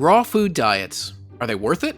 Raw food diets, are they worth it?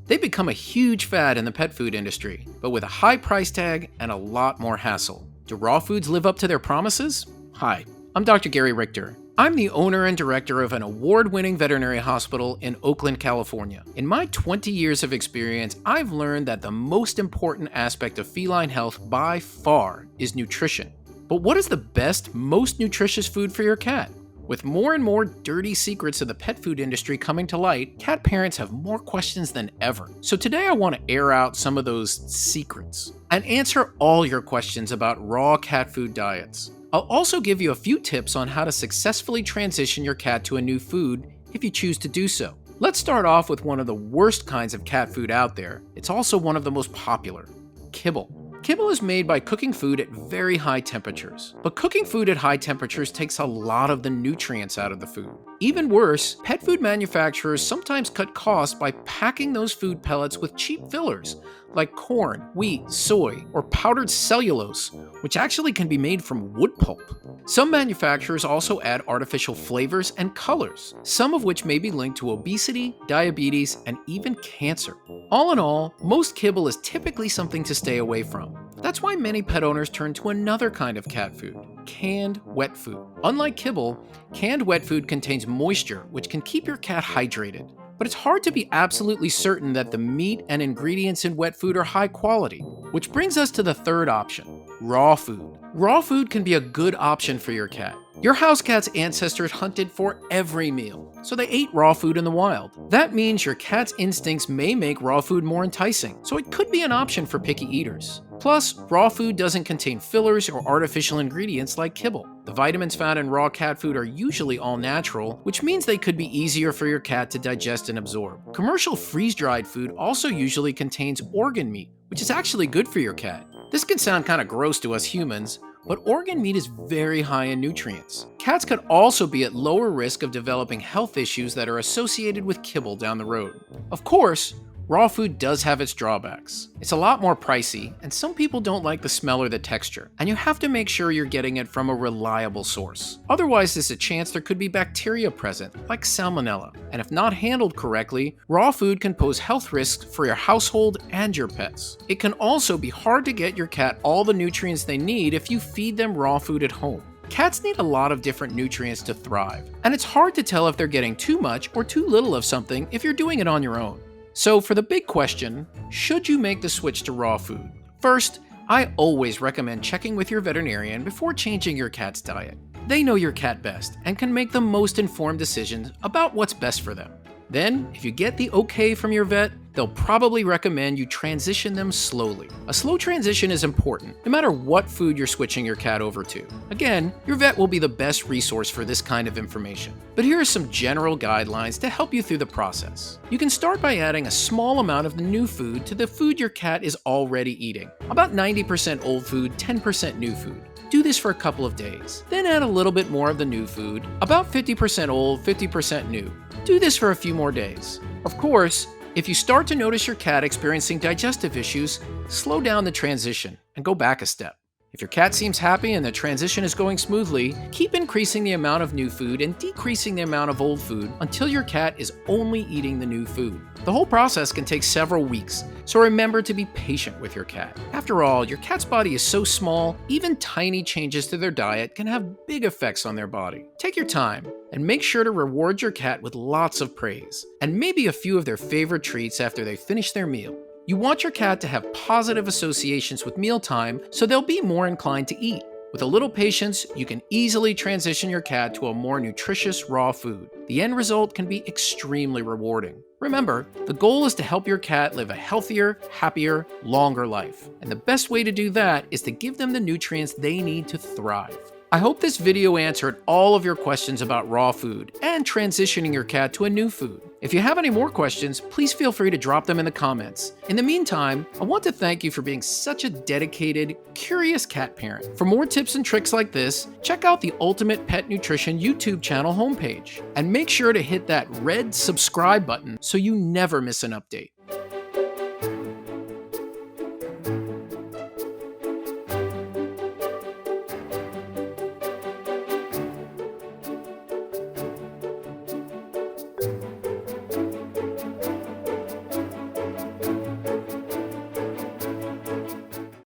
They've become a huge fad in the pet food industry, but with a high price tag and a lot more hassle. Do raw foods live up to their promises? Hi, I'm Dr. Gary Richter. I'm the owner and director of an award-winning veterinary hospital in Oakland, California. In my 20 years of experience, I've learned that the most important aspect of feline health by far is nutrition. But what is the best, most nutritious food for your cat? With more and more dirty secrets of the pet food industry coming to light, cat parents have more questions than ever. So today I want to air out some of those secrets and answer all your questions about raw cat food diets. I'll also give you a few tips on how to successfully transition your cat to a new food if you choose to do so. Let's start off with one of the worst kinds of cat food out there. It's also one of the most popular: kibble. Kibble is made by cooking food at very high temperatures. But cooking food at high temperatures takes a lot of the nutrients out of the food. Even worse, pet food manufacturers sometimes cut costs by packing those food pellets with cheap fillers, like corn, wheat, soy, or powdered cellulose, which actually can be made from wood pulp. Some manufacturers also add artificial flavors and colors, some of which may be linked to obesity, diabetes, and even cancer. All in all, most kibble is typically something to stay away from. That's why many pet owners turn to another kind of cat food: canned wet food. Unlike kibble, canned wet food contains moisture, which can keep your cat hydrated. But it's hard to be absolutely certain that the meat and ingredients in wet food are high quality. Which brings us to the third option: raw food. Raw food can be a good option for your cat. Your house cat's ancestors hunted for every meal, so they ate raw food in the wild. That means your cat's instincts may make raw food more enticing, so it could be an option for picky eaters. Plus, raw food doesn't contain fillers or artificial ingredients like kibble. The vitamins found in raw cat food are usually all natural, which means they could be easier for your cat to digest and absorb. Commercial freeze-dried food also usually contains organ meat, which is actually good for your cat. This can sound kind of gross to us humans, but organ meat is very high in nutrients. Cats could also be at lower risk of developing health issues that are associated with kibble down the road. Of course, raw food does have its drawbacks. It's a lot more pricey, and some people don't like the smell or the texture, and you have to make sure you're getting it from a reliable source. Otherwise, there's a chance there could be bacteria present, like salmonella, and if not handled correctly, raw food can pose health risks for your household and your pets. It can also be hard to get your cat all the nutrients they need if you feed them raw food at home. Cats need a lot of different nutrients to thrive, and it's hard to tell if they're getting too much or too little of something if you're doing it on your own. So for the big question, should you make the switch to raw food? First, I always recommend checking with your veterinarian before changing your cat's diet. They know your cat best and can make the most informed decisions about what's best for them. Then, if you get the okay from your vet, they'll probably recommend you transition them slowly. A slow transition is important, no matter what food you're switching your cat over to. Again, your vet will be the best resource for this kind of information. But here are some general guidelines to help you through the process. You can start by adding a small amount of the new food to the food your cat is already eating. About 90% old food, 10% new food. Do this for a couple of days. Then add a little bit more of the new food, about 50% old, 50% new. Do this for a few more days. Of course, if you start to notice your cat experiencing digestive issues, slow down the transition and go back a step. If your cat seems happy and the transition is going smoothly, keep increasing the amount of new food and decreasing the amount of old food until your cat is only eating the new food. The whole process can take several weeks, so remember to be patient with your cat. After all, your cat's body is so small, even tiny changes to their diet can have big effects on their body. Take your time and make sure to reward your cat with lots of praise, and maybe a few of their favorite treats after they finish their meal. You want your cat to have positive associations with mealtime, so they'll be more inclined to eat. With a little patience, you can easily transition your cat to a more nutritious raw food. The end result can be extremely rewarding. Remember, the goal is to help your cat live a healthier, happier, longer life. And the best way to do that is to give them the nutrients they need to thrive. I hope this video answered all of your questions about raw food and transitioning your cat to a new food. If you have any more questions, please feel free to drop them in the comments. In the meantime, I want to thank you for being such a dedicated, curious cat parent. For more tips and tricks like this, check out the Ultimate Pet Nutrition YouTube channel homepage. And make sure to hit that red subscribe button so you never miss an update.